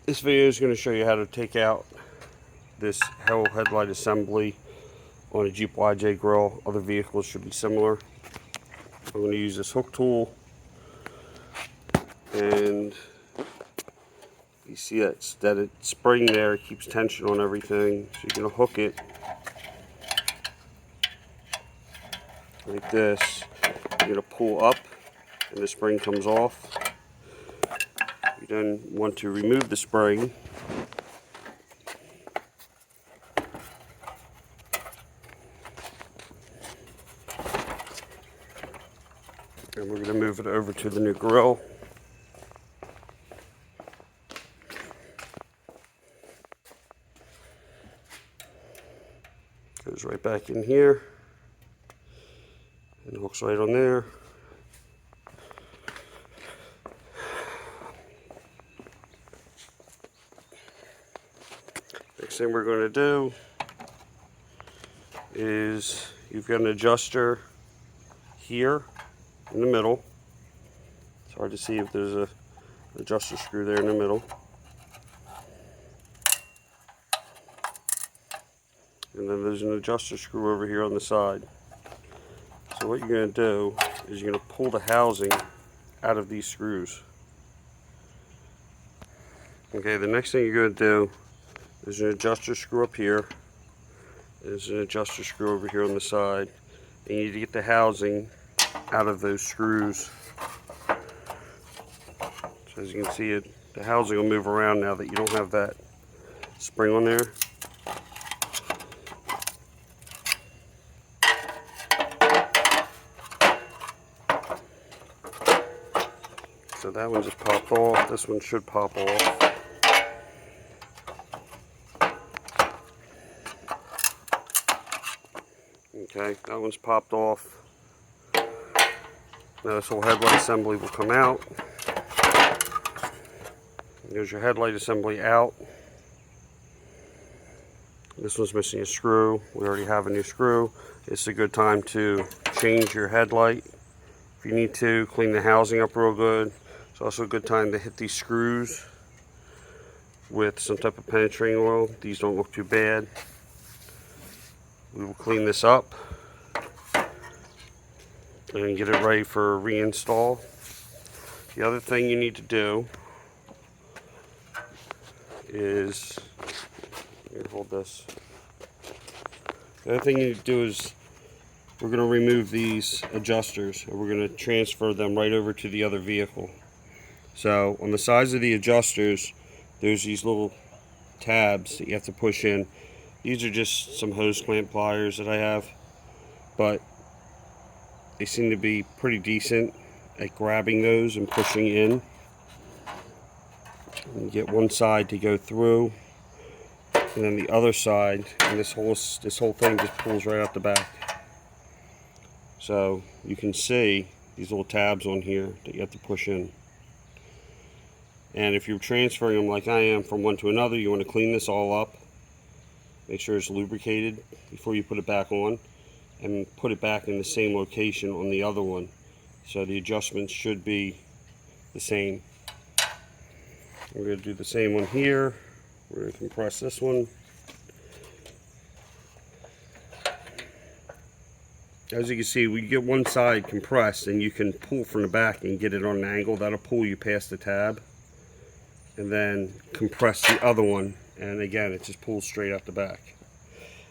This video is going to show you how to take out this whole headlight assembly on a Jeep YJ grill. Other vehicles should be similar. I'm going to use this hook tool, and you see that spring there, it keeps tension on everything. So you're going to hook it like this. You're going to pull up and the spring comes off. You then want to remove the spring. And we're going to move it over to the new grill. Goes right back in here and hooks right on there. Next thing we're going to do is you've got an adjuster here in the middle. It's hard to see if there's an adjuster screw there in the middle. And then there's an adjuster screw over here on the side. So what you're going to do is you're going to pull the housing out of these screws. Okay, the next thing you're going to do is an adjuster screw up here. There's an adjuster screw over here on the side. And you need to get the housing out of those screws. So as you can see, the housing will move around now that you don't have that spring on there. So that one just popped off. This one should pop off. Okay, that one's popped off. Now this whole headlight assembly will come out. There's your headlight assembly out. This one's missing a screw. We already have a new screw. It's a good time to change your headlight. If you need to, clean the housing up real good. It's also a good time to hit these screws with some type of penetrating oil. These don't look too bad. We will clean this up and get it ready for reinstall. The other thing you need to do is, here, hold this. The other thing you need to do is we're going to remove these adjusters and we're going to transfer them right over to the other vehicle. So on the sides of the adjusters, there's these little tabs that you have to push in. These are just some hose clamp pliers that I have, but they seem to be pretty decent at grabbing those and pushing in. And you get one side to go through, and then the other side, and this whole thing just pulls right out the back. So you can see these little tabs on here that you have to push in. And if you're transferring them like I am from one to another, you want to clean this all up. Make sure it's lubricated before you put it back on, and put it back in the same location on the other one. So the adjustments should be the same. We're going to do the same one here. We're going to compress this one. As you can see, we get one side compressed and you can pull from the back and get it on an angle. That'll pull you past the tab. And then compress the other one, and again it just pulls straight out the back.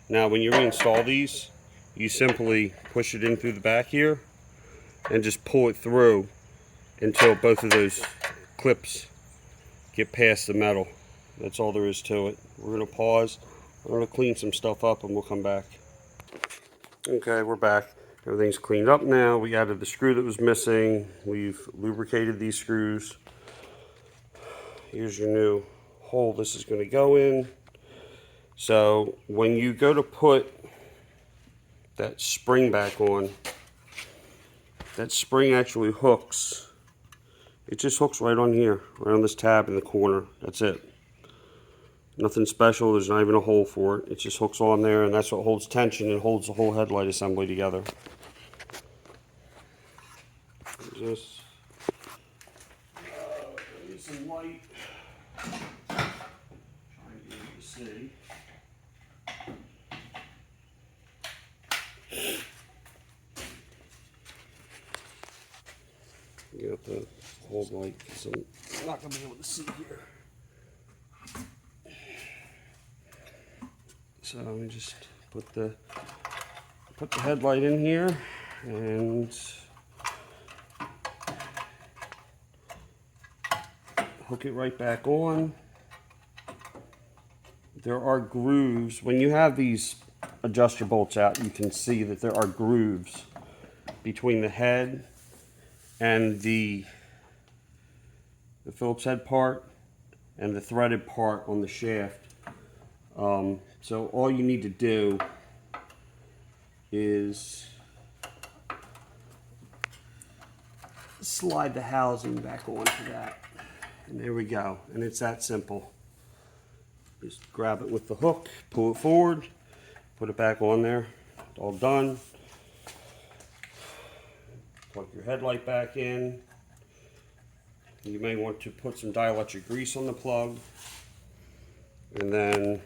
Now when you reinstall these, you simply push it in through the back here and just pull it through until both of those clips get past the metal. That's all there is to it. We're going to pause. I'm going to clean some stuff up and we'll come back. Okay, we're back. Everything's cleaned up now. We added the screw that was missing. We've lubricated these screws. Here's your new hole this is going to go in. So when you go to put that spring back on, that spring actually hooks. It just hooks right on here, right on this tab in the corner. That's it. Nothing special. There's not even a hole for it. It just hooks on there, and that's what holds tension and holds the whole headlight assembly together. Just need some light. you see. You have to hold light because I'm not going to be able to see here. So let me just put the headlight in here and hook it right back on. There are grooves. When you have these adjuster bolts out, you can see that there are grooves between the head and the Phillips head part and the threaded part on the shaft. So all you need to do is slide the housing back onto that. And there we go. And it's that simple. Just grab it with the hook, pull it forward, put it back on there. It's all done. Plug your headlight back in. You may want to put some dielectric grease on the plug. And then